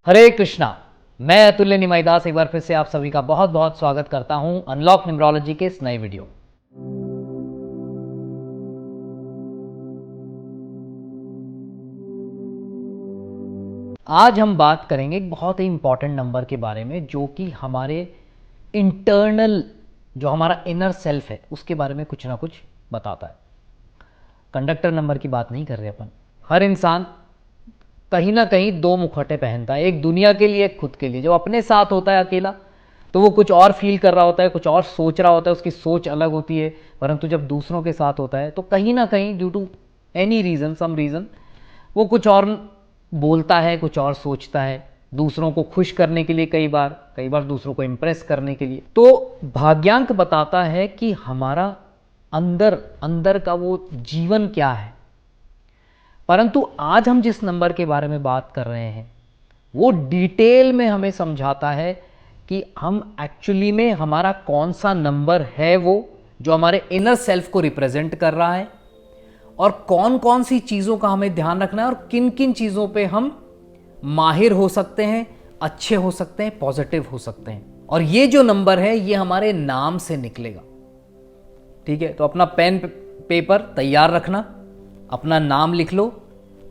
हरे कृष्णा। मैं अतुल्य निमाईदास एक बार फिर से आप सभी का बहुत बहुत स्वागत करता हूं अनलॉक न्यूमरोलॉजी के इस नए वीडियो। आज हम बात करेंगे एक बहुत ही इंपॉर्टेंट नंबर के बारे में, जो कि हमारे इंटरनल, जो हमारा इनर सेल्फ है, उसके बारे में कुछ ना कुछ बताता है। कंडक्टर नंबर की बात नहीं कर रहे अपन। हर इंसान कहीं ना कहीं दो मुखौटे पहनता है, एक दुनिया के लिए, एक खुद के लिए। जब अपने साथ होता है अकेला तो वो कुछ और फील कर रहा होता है, कुछ और सोच रहा होता है, उसकी सोच अलग होती है। परंतु जब दूसरों के साथ होता है तो कहीं ना कहीं due to any reason, some reason, वो कुछ और बोलता है, कुछ और सोचता है, दूसरों को खुश करने के लिए, कई बार दूसरों को इम्प्रेस करने के लिए। तो भाग्यांक बताता है कि हमारा अंदर अंदर का वो जीवन क्या है। परंतु आज हम जिस नंबर के बारे में बात कर रहे हैं वो डिटेल में हमें समझाता है कि हम एक्चुअली में हमारा कौन सा नंबर है, वो जो हमारे इनर सेल्फ को रिप्रेजेंट कर रहा है, और कौन कौन सी चीज़ों का हमें ध्यान रखना है, और किन किन चीज़ों पे हम माहिर हो सकते हैं, अच्छे हो सकते हैं, पॉजिटिव हो सकते हैं। और ये जो नंबर है ये हमारे नाम से निकलेगा। ठीक है, तो अपना पेन पेपर तैयार रखना, अपना नाम लिख लो,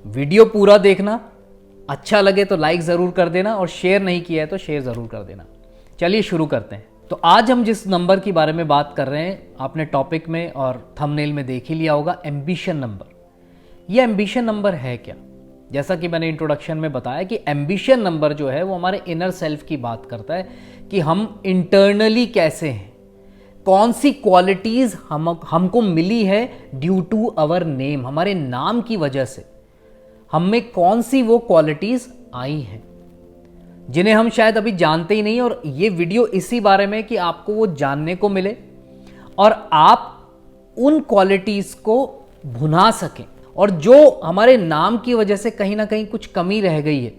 वीडियो पूरा देखना, अच्छा लगे तो लाइक ज़रूर कर देना, और शेयर नहीं किया है तो शेयर ज़रूर कर देना। चलिए शुरू करते हैं। तो आज हम जिस नंबर की बारे में बात कर रहे हैं, आपने टॉपिक में और थंबनेल में देख ही लिया होगा, एम्बिशन नंबर। ये एम्बिशन नंबर है क्या? जैसा कि मैंने इंट्रोडक्शन में बताया कि एम्बिशन नंबर जो है वो हमारे इनर सेल्फ की बात करता है कि हम इंटरनली कैसे हैं, कौन सी क्वालिटीज़ हमको मिली है ड्यू टू अवर नेम, हमारे नाम की वजह से हम में कौन सी वो क्वालिटीज़ आई हैं जिन्हें हम शायद अभी जानते ही नहीं। और ये वीडियो इसी बारे में कि आपको वो जानने को मिले और आप उन क्वालिटीज़ को भुना सकें, और जो हमारे नाम की वजह से कहीं ना कहीं कुछ कमी रह गई है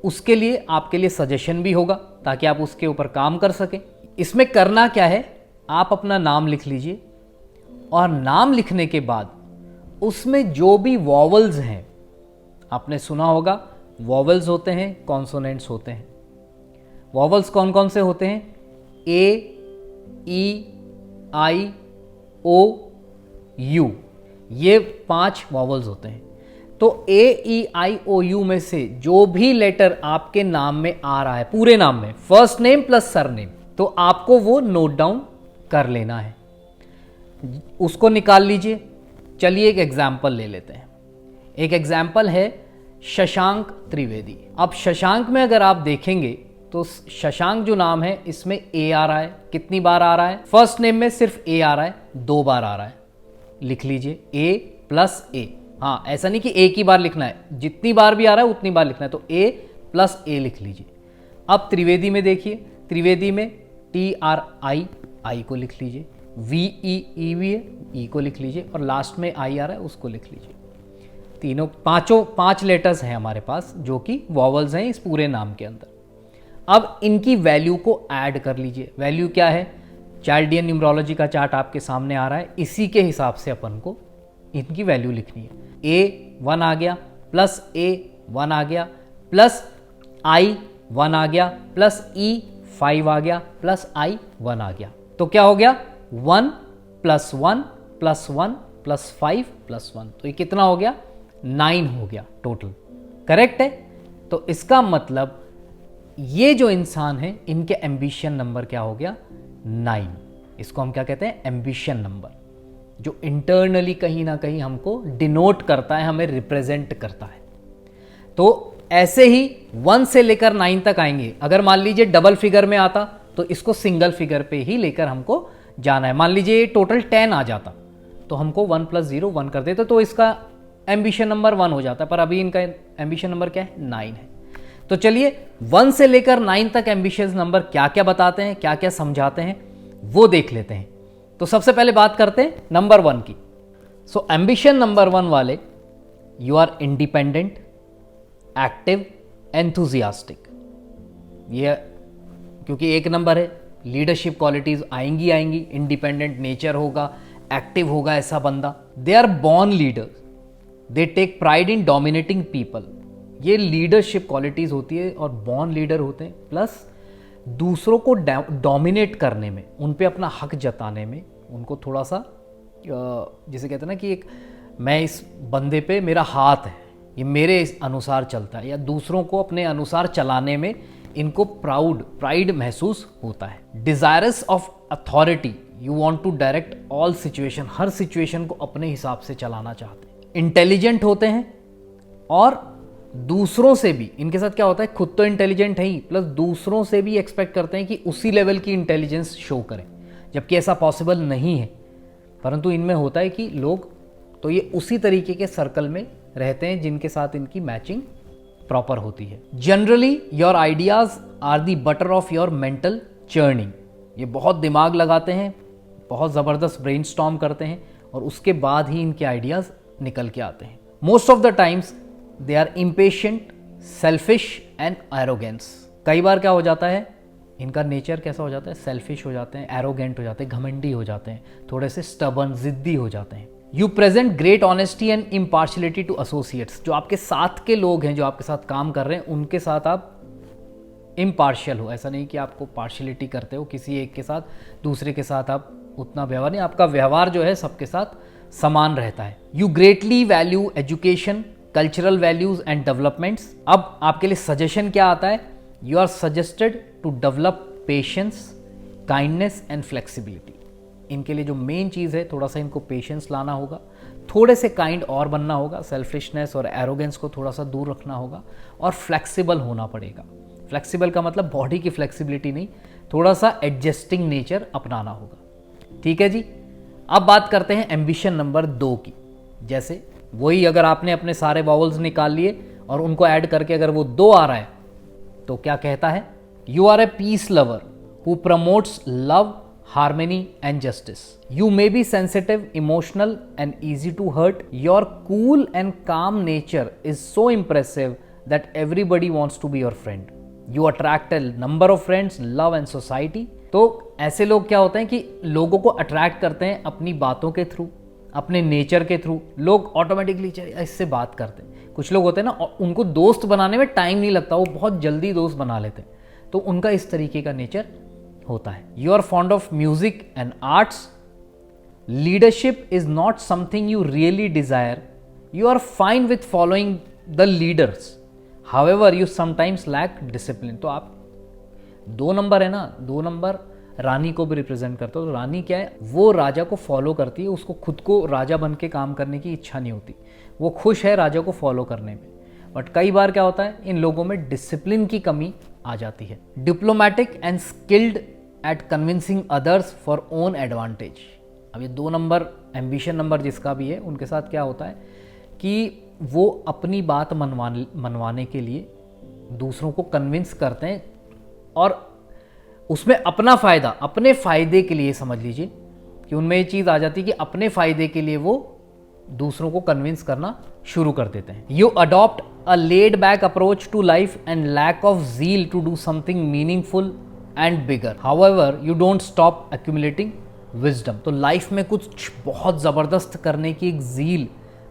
उसके लिए आपके लिए सजेशन भी होगा, ताकि आप उसके ऊपर काम कर सकें। इसमें करना क्या है, आप अपना नाम लिख लीजिए, और नाम लिखने के बाद उसमें जो भी वॉवल्स हैं, आपने सुना होगा वॉवल्स होते हैं, कॉन्सोनेंट्स होते हैं। वॉवल्स कौन कौन से होते हैं? ए, ई, आई, ओ, यू, ये 5 वॉवल्स होते हैं। तो ए, ई, आई, ओ, यू में से जो भी लेटर आपके नाम में आ रहा है, पूरे नाम में, फर्स्ट नेम प्लस सरनेम, तो आपको वो नोट डाउन कर लेना है, उसको निकाल लीजिए। चलिए एक एग्जाम्पल ले लेते हैं। एक एग्जाम्पल है शशांक त्रिवेदी। अब शशांक में अगर आप देखेंगे तो शशांक जो नाम है इसमें ए आ रहा है। कितनी बार आ रहा है? फर्स्ट नेम में सिर्फ ए आ रहा है, 2 बार आ रहा है। लिख लीजिए ए प्लस ए। हाँ, ऐसा नहीं कि एक ही बार लिखना है, जितनी बार भी आ रहा है उतनी बार लिखना है, तो ए प्लस ए लिख लीजिए। अब त्रिवेदी में देखिए, त्रिवेदी में TRI, आई को लिख लीजिए, VE भी है, ई को लिख लीजिए, और लास्ट में आई आ रहा है उसको लिख लीजिए। तीनों 5 लेटर्स हैं हमारे पास जो कि वॉवल्स हैं इस पूरे नाम के अंदर। अब इनकी वैल्यू को ऐड कर लीजिए। वैल्यू क्या है? चार्ल्डियन न्यूमरोलॉजी का चार्ट आपके सामने आ रहा है, इसी के हिसाब से अपन को इनकी वैल्यू लिखनी है। ए 1 आ गया, प्लस ए 1 आ गया, प्लस आई 1 आ गया, प्लस ई 5 आ गया, प्लस आई 1 आ गया। तो क्या हो गया? 1 प्लस 1 प्लस 1 प्लस 5 प्लस 1, तो ये कितना हो गया? 9 हो गया टोटल। करेक्ट है? तो इसका मतलब ये जो इंसान है इनके एम्बिशन नंबर क्या हो गया? 9। इसको हम क्या कहते हैं? एम्बिशन नंबर, जो इंटरनली कहीं ना कहीं हमको डिनोट करता है, हमें रिप्रेजेंट करता है। तो ऐसे ही 1 से लेकर 9 तक आएंगे। अगर मान लीजिए डबल फिगर में आता तो इसको सिंगल फिगर पे ही लेकर हमको जाना है। मान लीजिए टोटल 10 आ जाता तो हमको 1 + 0 1 कर देते, तो इसका एम्बिशन नंबर 1 हो जाता है। पर अभी इनका एम्बिशन नंबर क्या है? 9 है। तो चलिए 1 से लेकर 9 तक एम्बिशियस नंबर क्या क्या बताते हैं, क्या क्या समझाते हैं, वो देख लेते हैं। तो सबसे पहले बात करते हैं नंबर 1 की। सो एम्बिशन नंबर 1 वाले, you are independent, active, enthusiastic. ये क्योंकि एक नंबर है, लीडरशिप क्वालिटीज आएंगी आएंगी, इंडिपेंडेंट नेचर होगा, एक्टिव होगा ऐसा बंदा। They are born leaders, they take pride in dominating people. ये लीडरशिप क्वालिटीज़ होती है और बॉर्न लीडर होते हैं, प्लस दूसरों को डोमिनेट करने में, उन पे अपना हक जताने में, उनको थोड़ा सा जिसे कहते हैं ना कि एक मैं इस बंदे पे मेरा हाथ है, ये मेरे अनुसार चलता है, या दूसरों को अपने अनुसार चलाने में इनको प्राइड महसूस होता है। Desirous of authority, you want to direct all situation, हर सिचुएशन को अपने हिसाब से चलाना चाहते हैं। इंटेलिजेंट होते हैं और दूसरों से भी, इनके साथ क्या होता है, खुद तो इंटेलिजेंट है ही, प्लस दूसरों से भी एक्सपेक्ट करते हैं कि उसी लेवल की इंटेलिजेंस शो करें, जबकि ऐसा पॉसिबल नहीं है। परंतु इनमें होता है कि लोग तो ये उसी तरीके के सर्कल में रहते हैं जिनके साथ इनकी मैचिंग प्रॉपर होती है। Generally your ideas are the butter of your mental churning, ये बहुत दिमाग लगाते हैं, बहुत ज़बरदस्त ब्रेनस्टॉर्म करते हैं और उसके बाद ही इनके आइडियाज़ निकल के आते हैं। Most of the times they are impatient, selfish and arrogance. कई बार क्या हो जाता है, इनका नेचर कैसा हो जाता है, सेल्फिश हो जाते हैं, एरोगेंट हो जाते हैं, घमंडी हो जाते हैं, थोड़े से स्टबर्न, जिद्दी हो जाते हैं। You present great honesty and impartiality to associates, जो आपके साथ के लोग हैं, जो आपके साथ काम कर रहे हैं, उनके साथ आप इम्पार्शियल हो। ऐसा नहीं कि आपको पार्शियलिटी करते हो किसी एक के साथ, दूसरे के साथ आप उतना व्यवहार नहीं, आपका व्यवहार जो है सबके साथ समान रहता है। You greatly value education, cultural values and developments. अब आपके लिए सजेशन क्या आता है, you are suggested to develop patience, kindness and flexibility. इनके लिए जो मेन चीज़ है, थोड़ा सा इनको पेशेंस लाना होगा, थोड़े से काइंड और बनना होगा, सेल्फिशनेस और एरोगेंस को थोड़ा सा दूर रखना होगा और फ्लेक्सिबल होना पड़ेगा। फ्लेक्सिबल का मतलब बॉडी की फ्लेक्सिबिलिटी नहीं, थोड़ा सा एडजस्टिंग नेचर अपनाना होगा। ठीक है जी। अब बात करते हैं एम्बिशन नंबर 2 की। जैसे वही, अगर आपने अपने सारे वावल्स निकाल लिए और उनको ऐड करके अगर वो 2 आ रहा है तो क्या कहता है, you are a peace lover who promotes love, harmony and justice. You may be sensitive, emotional and easy to hurt. Your cool and calm nature is so impressive that everybody wants to be your friend. You attract a number of friends, love and society. तो ऐसे लोग क्या होते हैं कि लोगों को attract करते हैं अपनी बातों के थ्रू, अपने नेचर के थ्रू। लोग ऑटोमेटिकली इससे बात करते हैं। कुछ लोग होते हैं ना, उनको दोस्त बनाने में टाइम नहीं लगता, वो बहुत जल्दी दोस्त बना लेते हैं, तो उनका इस तरीके का नेचर होता है। You are fond of music and arts. Leadership is not something you really desire, you are fine with following the leaders, however you sometimes lack discipline. तो आप 2 नंबर है ना, 2 नंबर रानी को भी रिप्रेजेंट करता है। तो रानी क्या है, वो राजा को फॉलो करती है, उसको खुद को राजा बन के काम करने की इच्छा नहीं होती, वो खुश है राजा को फॉलो करने में। बट कई बार क्या होता है, इन लोगों में डिसिप्लिन की कमी आ जाती है। Diplomatic and skilled at convincing others for own advantage. अब ये 2 नंबर एम्बिशन नंबर जिसका भी है, उनके साथ क्या होता है कि वो अपनी बात मनवाने के लिए दूसरों को कन्विंस करते हैं और उसमें अपना फ़ायदा, अपने फ़ायदे के लिए, समझ लीजिए कि उनमें ये चीज़ आ जाती है कि अपने फ़ायदे के लिए वो दूसरों को कन्विंस करना शुरू कर देते हैं। You adopt a laid back approach to life and lack of zeal to do something meaningful and bigger, however you don't stop accumulating wisdom. तो लाइफ में कुछ बहुत ज़बरदस्त करने की एक ज़ील,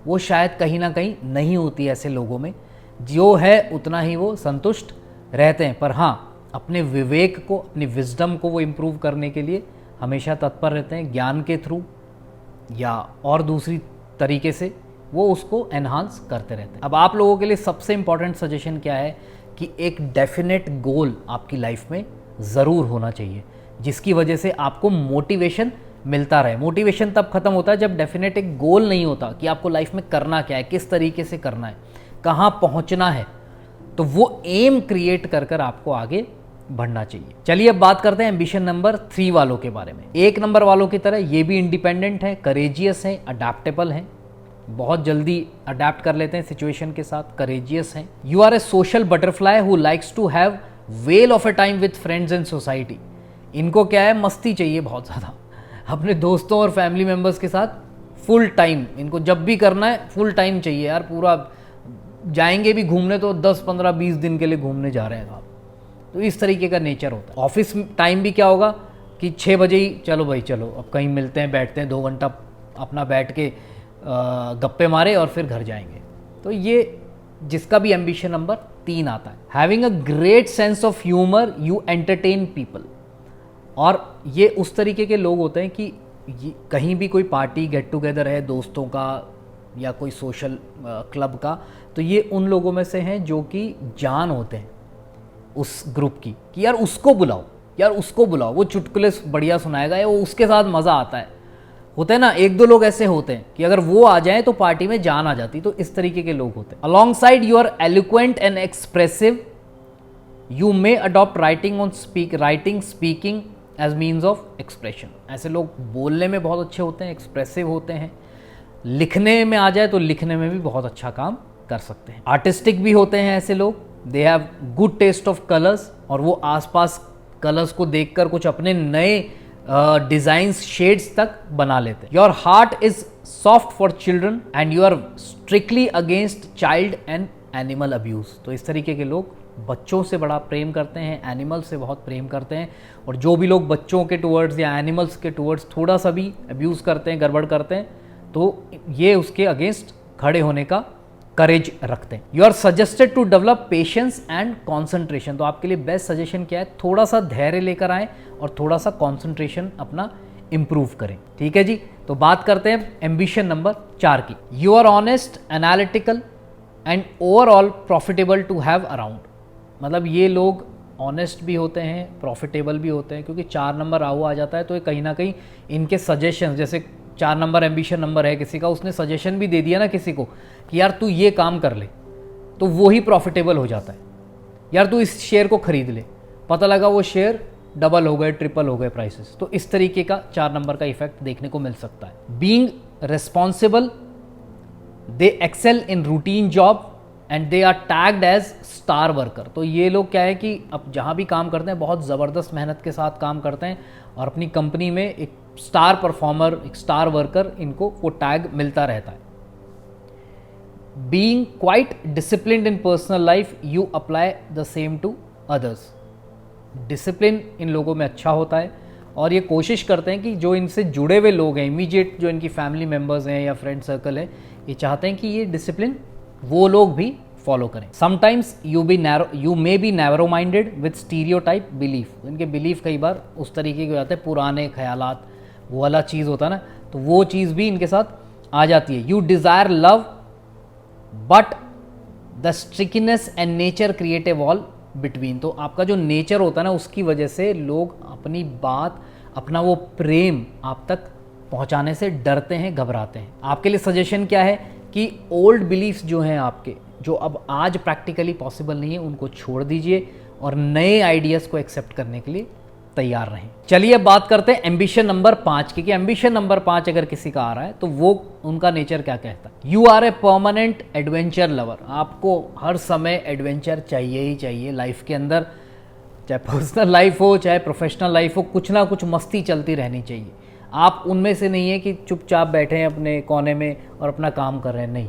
वो शायद कहीं ना कहीं नहीं होती ऐसे लोगों में, जो है उतना ही वो संतुष्ट रहते हैं। पर हाँ, अपने विवेक को, अपनी विजडम को वो इम्प्रूव करने के लिए हमेशा तत्पर रहते हैं, ज्ञान के थ्रू या और दूसरी तरीके से वो उसको एनहांस करते रहते हैं। अब आप लोगों के लिए सबसे इंपॉर्टेंट सजेशन क्या है कि एक डेफिनेट गोल आपकी लाइफ में ज़रूर होना चाहिए, जिसकी वजह से आपको मोटिवेशन मिलता रहे। मोटिवेशन तब खत्म होता है जब डेफिनेट एक गोल नहीं होता कि आपको लाइफ में करना क्या है, किस तरीके से करना है, कहाँ पहुँचना है। तो वो एम क्रिएट कर कर आपको आगे बढ़ना चाहिए। चलिए अब बात करते हैं एम्बिशन नंबर 3 वालों के बारे में। 1 नंबर वालों की तरह ये भी इंडिपेंडेंट है, करेजियस हैं, अडेप्टेबल हैं, बहुत जल्दी अडेप्ट कर लेते हैं सिचुएशन के साथ, करेजियस हैं। You are a social butterfly who likes to have well of a time with friends and society. इनको क्या है, मस्ती चाहिए बहुत ज़्यादा, अपने दोस्तों और फैमिली मेम्बर्स के साथ फुल टाइम, इनको जब भी करना है फुल टाइम चाहिए यार। पूरा जाएंगे भी घूमने तो 10, 15, 20 दिन के लिए घूमने जा रहे हैं आप। तो इस तरीके का नेचर होता है। ऑफिस टाइम भी क्या होगा कि 6 बजे ही चलो भाई चलो अब कहीं मिलते हैं, बैठते हैं 2 घंटा अपना बैठ के गप्पे मारे और फिर घर जाएंगे। तो ये जिसका भी एम्बिशन नंबर 3 आता है। Having a great sense of humour, you entertain people. और ये उस तरीके के लोग होते हैं कि कहीं भी कोई पार्टी गेट टुगेदर है दोस्तों का या कोई सोशल क्लब का, तो ये उन लोगों में से हैं जो कि जान होते हैं उस ग्रुप की, कि यार उसको बुलाओ, यार उसको बुलाओ, वो चुटकुले बढ़िया सुनाएगा या वो उसके साथ मज़ा आता है। होते हैं ना, एक दो लोग ऐसे होते हैं कि अगर वो आ जाए तो पार्टी में जान आ जाती। तो इस तरीके के लोग होते हैं। Alongside you are eloquent and expressive, you may adopt writing speaking as means of expression. ऐसे लोग बोलने में बहुत अच्छे होते हैं, एक्सप्रेसिव होते हैं। लिखने में आ जाए तो लिखने में भी बहुत अच्छा काम कर सकते हैं। आर्टिस्टिक भी होते हैं ऐसे लोग। They have good taste of colours, और वो आसपास कलर्स को देखकर कुछ अपने नए डिजाइन्स शेड्स तक बना लेते हैं। Your heart is soft for children and you are strictly against child and animal abuse. तो इस तरीके के लोग बच्चों से बड़ा प्रेम करते हैं, एनिमल से बहुत प्रेम करते हैं। और जो भी लोग बच्चों के टुवर्ड्स या एनिमल्स के टुवर्ड्स थोड़ा सा भी अब्यूज़ करते हैं, गड़बड़ करते हैं, तो ये उसके अगेंस्ट खड़े होने का करेज रखते हैं। You are suggested to develop patience and concentration. तो आपके लिए बेस्ट सजेशन क्या है? थोड़ा सा धैर्य लेकर आएँ और थोड़ा सा कॉन्सेंट्रेशन अपना इंप्रूव करें। ठीक है जी, तो बात करते हैं एम्बिशन नंबर 4 की। You are honest, analytical and overall profitable to have around. मतलब ये लोग ऑनेस्ट भी होते हैं, प्रॉफिटेबल भी होते हैं, क्योंकि 4 नंबर राहु आ जाता है तो ये कहीं ना कहीं इनके सजेशन, जैसे 4 नंबर एम्बिशन नंबर है किसी का, उसने सजेशन भी दे दिया ना किसी को कि यार तू ये काम कर ले, तो वो ही प्रॉफिटेबल हो जाता है। यार तू इस शेयर को खरीद ले, पता लगा वो शेयर डबल हो गए, ट्रिपल हो गए प्राइसेस। तो इस तरीके का 4 नंबर का इफेक्ट देखने को मिल सकता है। Being responsible, they excel in routine job and they are tagged as star worker. तो ये लोग क्या है कि अब जहाँ भी काम करते हैं बहुत ज़बरदस्त मेहनत के साथ काम करते हैं और अपनी कंपनी में एक स्टार परफॉर्मर, एक स्टार वर्कर, इनको वो टैग मिलता रहता है। Being quite disciplined in personal life, you apply the same to others. Discipline इन लोगों में अच्छा होता है और ये कोशिश करते हैं कि जो इनसे जुड़े हुए लोग हैं, इमीडिएट जो इनकी फैमिली मेम्बर्स हैं या फ्रेंड सर्कल है, ये चाहते हैं कि ये डिसिप्लिन वो लोग भी फॉलो करें। Sometimes you may be narrow minded with stereotype belief. इनके बिलीफ कई बार उस तरीके के हो जाते हैं, पुराने ख्यालात, वो वाला चीज़ होता है ना, तो वो चीज़ भी इनके साथ आ जाती है। You desire love but the strictness and nature create a wall between. तो आपका जो नेचर होता है ना, उसकी वजह से लोग अपनी बात, अपना वो प्रेम आप तक पहुंचाने से डरते हैं, घबराते हैं। आपके लिए सजेशन क्या है कि ओल्ड बिलीफ्स जो हैं आपके, जो अब आज प्रैक्टिकली पॉसिबल नहीं है, उनको छोड़ दीजिए और नए आइडियाज़ को एक्सेप्ट करने के लिए तैयार रहें। चलिए अब बात करते हैं एम्बिशन नंबर 5 की, कि एम्बिशन नंबर 5 अगर किसी का आ रहा है तो वो उनका नेचर क्या कहता है। You are a permanent adventure lover. आपको हर समय एडवेंचर चाहिए ही चाहिए लाइफ के अंदर, चाहे पर्सनल लाइफ हो चाहे प्रोफेशनल लाइफ हो, कुछ ना कुछ मस्ती चलती रहनी चाहिए। आप उनमें से नहीं है कि चुपचाप बैठे हैं अपने कोने में और अपना काम कर रहे हैं, नहीं।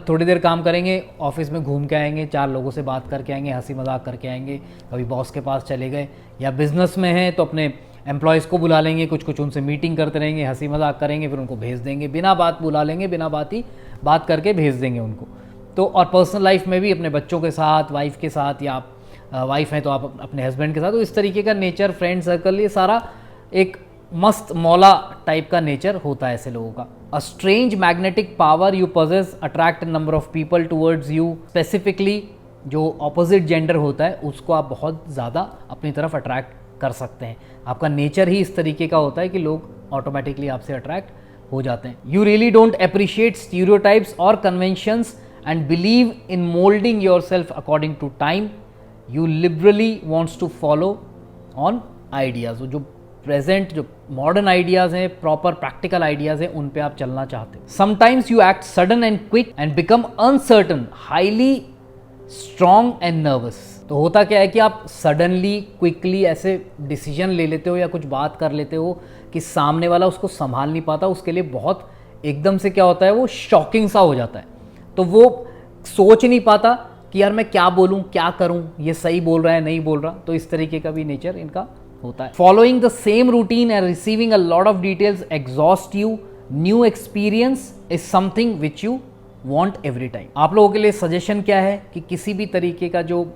थोड़ी देर काम करेंगे, ऑफिस में घूम के आएंगे, 4 लोगों से बात करके आएंगे, हंसी मजाक करके आएंगे, कभी बॉस के पास चले गए, या बिजनेस में हैं तो अपने एम्प्लॉयज़ को बुला लेंगे, कुछ उनसे मीटिंग करते रहेंगे, हंसी मजाक करेंगे, फिर उनको भेज देंगे, बिना बात बुला लेंगे, बिना बात करके भेज देंगे उनको। तो और पर्सनल लाइफ में भी अपने बच्चों के साथ, वाइफ के साथ, या आप वाइफ हैं तो आप अपने हस्बैंड के साथ, तो इस तरीके का नेचर, फ्रेंड सर्कल, ये सारा एक मस्त मौला टाइप का नेचर होता है ऐसे लोगों का। A strange magnetic power you possess, attract number of people towards you. Specifically जो ऑपोजिट जेंडर होता है उसको आप बहुत ज़्यादा अपनी तरफ अट्रैक्ट कर सकते हैं। आपका नेचर ही इस तरीके का होता है कि लोग ऑटोमेटिकली आपसे अट्रैक्ट हो जाते हैं। You really don't appreciate stereotypes और conventions and believe in moulding yourself according to time. You liberally wants to follow on ideas. जो प्रेजेंट, जो मॉडर्न आइडियाज़ हैं, प्रॉपर प्रैक्टिकल आइडियाज़ हैं, उन पे आप चलना चाहते हो। Sometimes you act sudden and quick and become uncertain, highly strong and nervous. तो होता क्या है कि आप सडनली, क्विकली ऐसे डिसीजन ले लेते हो या कुछ बात कर लेते हो कि सामने वाला उसको संभाल नहीं पाता, उसके लिए बहुत एकदम से क्या होता है, वो शॉकिंग सा हो जाता है। तो वो सोच नहीं पाता कि यार मैं क्या बोलूँ, क्या करूँ, ये सही बोल रहा है, नहीं बोल रहा। तो इस तरीके का भी नेचर इनका होता है। Following the same routine and receiving a lot of details exhaust you. New experience is something which you want every time. आप लोगों के लिए सजेशन क्या है कि किसी भी तरीके का जो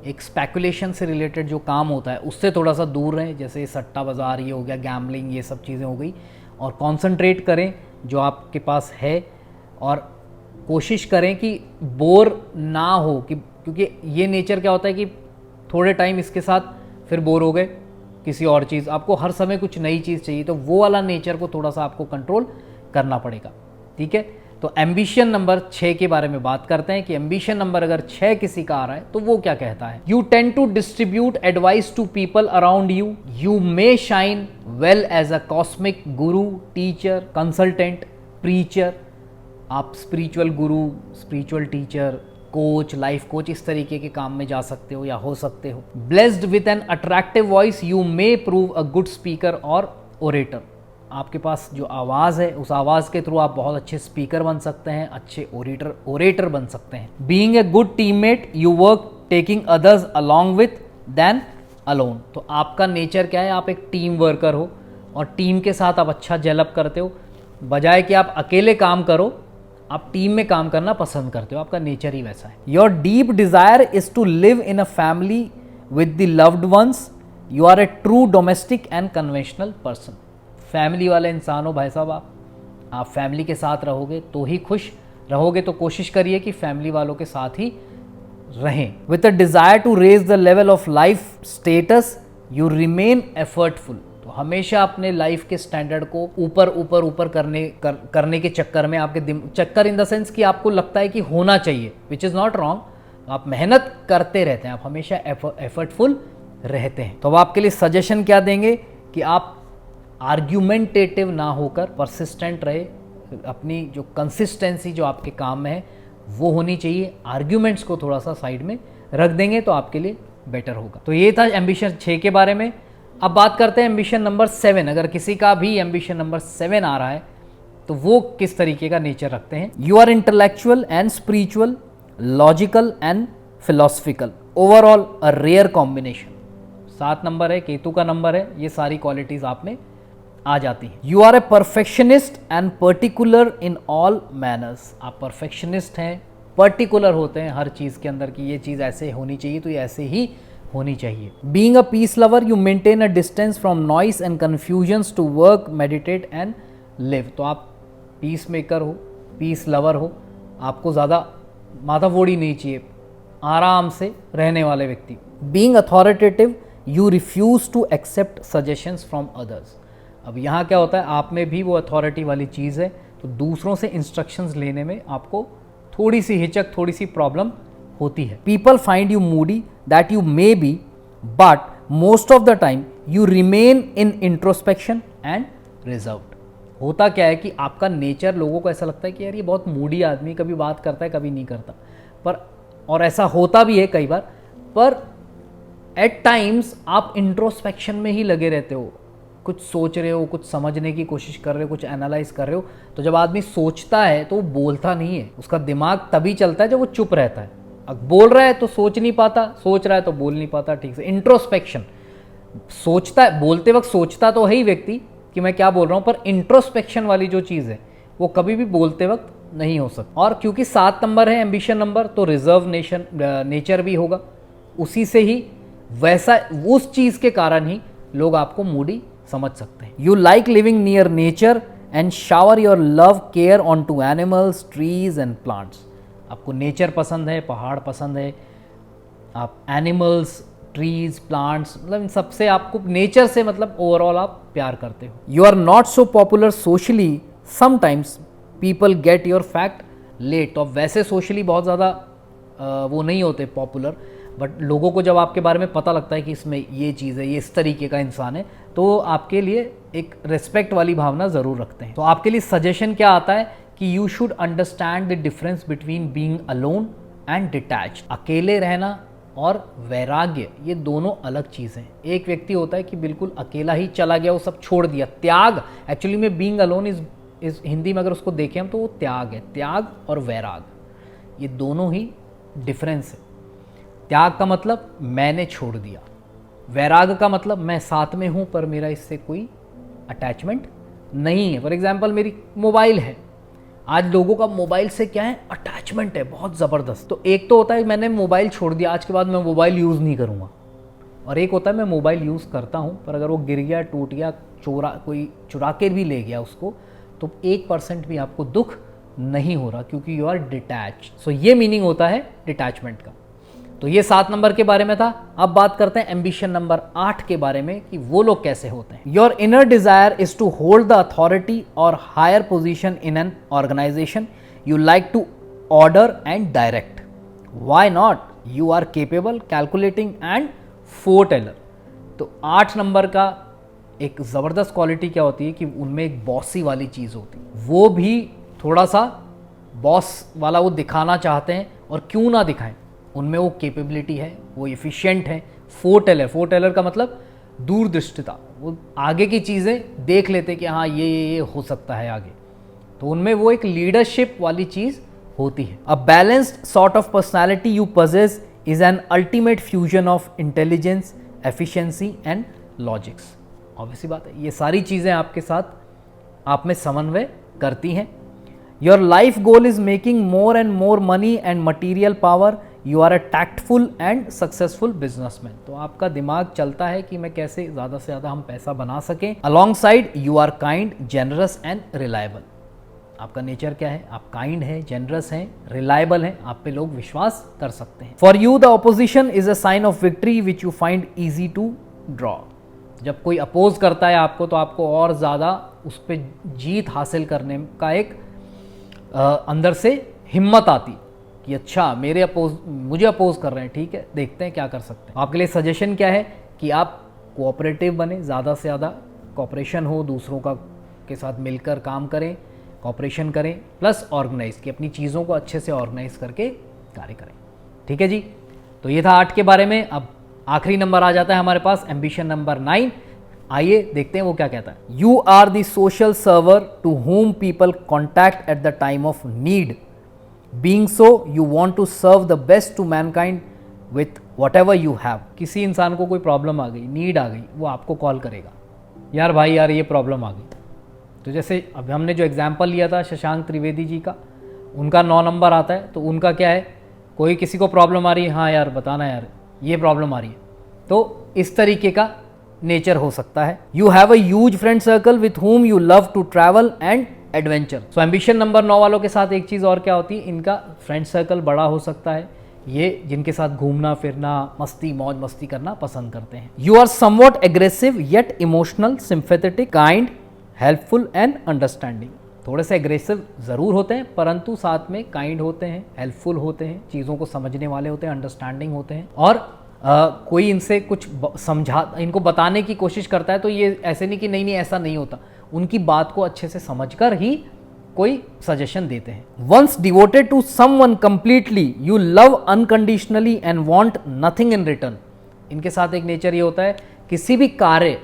एक स्पेकुलेशन से रिलेटेड जो काम होता है उससे थोड़ा सा दूर रहें, जैसे सट्टा बाज़ार ये हो गया, गैम्बलिंग, ये सब चीज़ें हो गई, और कंसंट्रेट करें जो आपके पास है, और कोशिश करें कि बोर ना हो, कि क्योंकि ये नेचर क्या होता है कि थोड़े टाइम इसके साथ फिर बोर हो गए किसी और चीज़, आपको हर समय कुछ नई चीज़ चाहिए, तो वो वाला नेचर को थोड़ा सा आपको कंट्रोल करना पड़ेगा। ठीक है, तो एम्बिशन नंबर 6 के बारे में बात करते हैं कि एम्बिशन नंबर अगर 6 किसी का आ रहा है तो वो क्या कहता है। You tend to distribute advice to people around you, you may shine well as a cosmic guru, teacher, consultant, preacher. आप spiritual guru, spiritual teacher, coach, life coach, इस तरीके के काम में जा सकते हो या हो सकते हो। Blessed with an attractive voice, you may prove a good speaker और ओरेटर। आपके पास जो आवाज़ है उस आवाज़ के थ्रू आप बहुत अच्छे स्पीकर बन सकते हैं, अच्छे ओरेटर बन सकते हैं। Being a good teammate, you work taking others along with then alone. तो आपका नेचर क्या है, आप एक टीम वर्कर हो और टीम के साथ आप अच्छा जेलअप करते हो, बजाय कि आप अकेले काम करो, आप टीम में काम करना पसंद करते हो, आपका नेचर ही वैसा है। Your deep desire is to live in a family with the loved ones, you are a true domestic and conventional person. Family वाले इंसान हो भाई साहब, आप फैमिली के साथ रहोगे तो ही खुश रहोगे, तो कोशिश करिए कि फैमिली वालों के साथ ही रहें। With a desire to raise the level of life status, you remain effortful. तो हमेशा अपने लाइफ के स्टैंडर्ड को ऊपर करने के चक्कर में, आपके चक्कर इन द सेंस कि आपको लगता है कि होना चाहिए, विच इज़ नॉट रॉन्ग, आप मेहनत करते रहते हैं, आप हमेशा एफर्टफुल रहते हैं। तो अब आपके लिए सजेशन क्या देंगे कि आप आर्ग्यूमेंटेटिव ना होकर परसिस्टेंट रहे, अपनी जो कंसिस्टेंसी जो आपके काम में है वो होनी चाहिए, आर्ग्यूमेंट्स को थोड़ा सा साइड में रख देंगे तो आपके लिए बेटर होगा। तो ये था एम्बिशन 6 के बारे में। अब बात करते हैं एम्बिशन नंबर 7। अगर किसी का भी एम्बिशन नंबर 7 आ रहा है तो वो किस तरीके का नेचर रखते हैं। You are intellectual and spiritual, logical and philosophical, overall a rare combination. 7 number है, केतु का नंबर है, ये सारी क्वालिटीज आप में आ जाती हैं। You are a perfectionist and particular in all manners. आप परफेक्शनिस्ट हैं, पर्टिकुलर होते हैं हर चीज़ के अंदर कि ये चीज़ ऐसे होनी चाहिए तो ये ऐसे ही होनी चाहिए। Being a peace lover, you maintain a distance from noise and confusions to work, meditate and live. तो आप पीस मेकर हो, पीस लवर हो, आपको ज़्यादा माथाफोड़ी नहीं चाहिए, आराम से रहने वाले व्यक्ति। Being authoritative, you refuse to accept suggestions from others. अब यहाँ क्या होता है, आप में भी वो अथॉरिटी वाली चीज़ है, तो दूसरों से इंस्ट्रक्शंस लेने में आपको थोड़ी सी हिचक, थोड़ी सी प्रॉब्लम होती है। People find you Moody, that you may be, but most of the time you remain in introspection and reserved. होता क्या है कि आपका नेचर, लोगों को ऐसा लगता है कि यार ये बहुत मूडी आदमी, कभी बात करता है कभी नहीं करता, पर और ऐसा होता भी है कई बार, पर एट टाइम्स आप इंट्रोस्पेक्शन में ही लगे रहते हो, कुछ सोच रहे हो, कुछ समझने की कोशिश कर रहे हो, कुछ एनालाइज कर रहे हो। तो जब आदमी सोचता है तो वो बोलता नहीं है, उसका दिमाग तभी चलता है जब वो चुप रहता है। अब बोल रहा है तो सोच नहीं पाता, सोच रहा है तो बोल नहीं पाता ठीक से। इंट्रोस्पेक्शन, सोचता है, बोलते वक्त सोचता तो है ही व्यक्ति कि मैं क्या बोल रहा हूँ, पर इंट्रोस्पेक्शन वाली जो चीज़ है वो कभी भी बोलते वक्त नहीं हो सकती। और क्योंकि 7 नंबर है एम्बिशन नंबर, तो रिजर्व नेचर भी होगा, उसी से ही वैसा, उस चीज़ के कारण ही लोग आपको मूडी समझ सकते हैं। You like living near nature and shower your love care on to animals, trees and plants. आपको नेचर पसंद है, पहाड़ पसंद है, आप एनिमल्स, ट्रीज, प्लांट्स, मतलब इन सबसे आपको नेचर से मतलब ओवरऑल आप प्यार करते हो। You are not so popular socially, sometimes people get your fact late. तो अब वैसे सोशली बहुत ज़्यादा वो नहीं होते पॉपुलर, बट लोगों को जब आपके बारे में पता लगता है कि इसमें ये चीज़ है, ये इस तरीके का इंसान है, तो आपके लिए एक रिस्पेक्ट वाली भावना ज़रूर रखते हैं। तो आपके लिए सजेशन क्या आता है कि you should understand the difference between being alone and detached. अकेले रहना और वैराग्य, ये दोनों अलग चीज़ें हैं। एक व्यक्ति होता है कि बिल्कुल अकेला ही चला गया, वो सब छोड़ दिया, त्याग। एक्चुअली में बीइंग अलोन इज हिंदी में अगर उसको देखें हम तो वो त्याग है। त्याग और वैराग, ये दोनों ही डिफरेंस है। त्याग का मतलब मैंने छोड़ दिया, वैराग का मतलब मैं साथ में हूँ पर मेरा इससे कोई अटैचमेंट नहीं है। फॉर एग्जाम्पल मेरी मोबाइल है, आज लोगों का मोबाइल से क्या है, अटैचमेंट है बहुत ज़बरदस्त। तो एक तो होता है मैंने मोबाइल छोड़ दिया, आज के बाद मैं मोबाइल यूज़ नहीं करूँगा, और एक होता है मैं मोबाइल यूज़ करता हूँ पर अगर वो गिर गया, टूट गया, कोई चुरा के भी ले गया उसको, तो 1% भी आपको दुख नहीं हो रहा क्योंकि यू आर डिटैच। सो ये मीनिंग होता है डिटैचमेंट का। तो ये 7 नंबर के बारे में था। अब बात करते हैं एम्बिशन नंबर 8 के बारे में कि वो लोग कैसे होते हैं। Your inner desire is to hold the authority और higher position in an organisation. You like to order and direct. Why not? You are capable, calculating and foreteller. तो 8 नंबर का एक ज़बरदस्त क्वालिटी क्या होती है कि उनमें एक बॉसी वाली चीज़ होती है, वो भी थोड़ा सा बॉस वाला वो दिखाना चाहते हैं, और क्यों ना दिखाएं, उनमें वो कैपेबिलिटी है, वो एफिशिएंट है। फोरटेलर का मतलब दूरदृष्टिता, वो आगे की चीज़ें देख लेते कि हाँ ये हो सकता है आगे, तो उनमें वो एक लीडरशिप वाली चीज़ होती है। A balanced sort of personality you possess is an ultimate fusion of intelligence, efficiency and logics. Obviously बात है, ये सारी चीज़ें आपके साथ आप में समन्वय करती हैं। Your life goal is making more and more money and material power. You are a tactful and successful businessman. तो आपका दिमाग चलता है कि मैं कैसे ज़्यादा से ज़्यादा हम पैसा बना सकें। Alongside you are kind, generous and reliable. आपका नेचर क्या है? आप काइंड हैं, जेनरस हैं, रिलायबल हैं, आप पे लोग विश्वास कर सकते हैं। For you the opposition is a sign of victory which you find easy to draw. जब कोई अपोज करता है आपको तो आपको और ज़्यादा उस पर जीत हासिल करने का एक अंदर से हिम्मत आती कि अच्छा मुझे अपोज कर रहे हैं, ठीक है, देखते हैं क्या कर सकते हैं। आपके लिए सजेशन क्या है कि आप कोऑपरेटिव बने, ज़्यादा से ज़्यादा कोऑपरेशन हो, दूसरों का के साथ मिलकर काम करें, कोऑपरेशन करें, प्लस ऑर्गेनाइज कि अपनी चीज़ों को अच्छे से ऑर्गेनाइज करके कार्य करें। ठीक है जी, तो ये था 8 के बारे में। अब आखिरी नंबर आ जाता है हमारे पास, एम्बिशन नंबर 9। आइए देखते हैं वो क्या कहता है। You are the social server to whom people contact at the time of need. Being so you want to serve the best to mankind with whatever you have. किसी इंसान को कोई प्रॉब्लम आ गई, नीड आ गई, वो आपको call करेगा, यार भाई यार ये प्रॉब्लम आ गई। तो जैसे अब हमने जो एग्जाम्पल लिया था शशांक त्रिवेदी जी का, उनका 9 नंबर आता है, तो उनका क्या है, कोई किसी को प्रॉब्लम आ रही है, हाँ यार बताना यार ये प्रॉब्लम आ रही है, तो इस तरीके का नेचर हो सकता है। You have a huge friend circle with whom you love to travel and adventure. So ambition number 9 वालों के साथ एक चीज़ और क्या होती है, इनका फ्रेंड सर्कल बड़ा हो सकता है, ये जिनके साथ घूमना फिरना, मस्ती मौज मस्ती करना पसंद करते हैं। You are somewhat aggressive yet emotional, sympathetic, kind, helpful and understanding. थोड़े से एग्रेसिव ज़रूर होते हैं परंतु साथ में काइंड होते हैं, हेल्पफुल होते हैं, चीज़ों को समझने वाले होते हैं, अंडरस्टैंडिंग होते हैं, और कोई इनसे कुछ इनको बताने की कोशिश करता है तो ये ऐसे नहीं कि नहीं नहीं ऐसा नहीं होता, उनकी बात को अच्छे से समझकर ही कोई सजेशन देते हैं। Once devoted to someone completely you love unconditionally and want nothing in return. इनके साथ एक नेचर ये होता है, किसी भी कार्य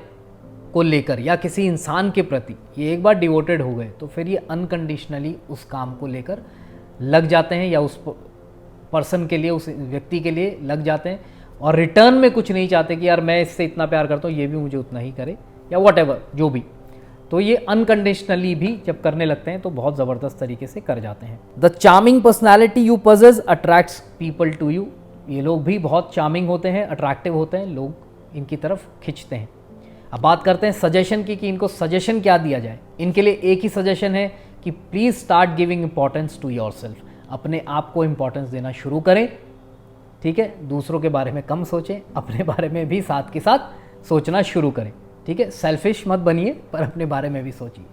को लेकर या किसी इंसान के प्रति ये एक बार डिवोटेड हो गए तो फिर ये अनकंडीशनली उस काम को लेकर लग जाते हैं, या उस पर्सन के लिए, उस व्यक्ति के लिए लग जाते हैं, और रिटर्न में कुछ नहीं चाहते कि यार मैं इससे इतना प्यार करता हूँ ये भी मुझे उतना ही करे, या वॉटेवर जो भी। तो ये अनकंडीशनली भी जब करने लगते हैं तो बहुत ज़बरदस्त तरीके से कर जाते हैं। The charming personality you possess attracts people to you. ये लोग भी बहुत चार्मिंग होते हैं, अट्रैक्टिव होते हैं, लोग इनकी तरफ खिंचते हैं। अब बात करते हैं सजेशन की कि इनको सजेशन क्या दिया जाए। इनके लिए एक ही सजेशन है कि please start giving importance to yourself. अपने आप को इंपॉर्टेंस देना शुरू करें, ठीक है, दूसरों के बारे में कम सोचें, अपने बारे में भी साथ के साथ सोचना शुरू करें, ठीक है, सेल्फिश मत बनिए पर अपने बारे में भी सोचिए।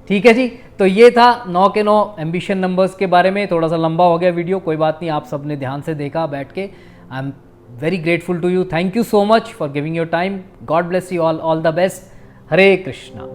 ठीक है जी, तो ये था 9 के 9 एम्बिशन नंबर्स के बारे में। थोड़ा सा लंबा हो गया वीडियो, कोई बात नहीं, आप सब ने ध्यान से देखा बैठ के। I am very grateful to you. Thank you so much for giving your time. God bless you all the best. Hare Krishna.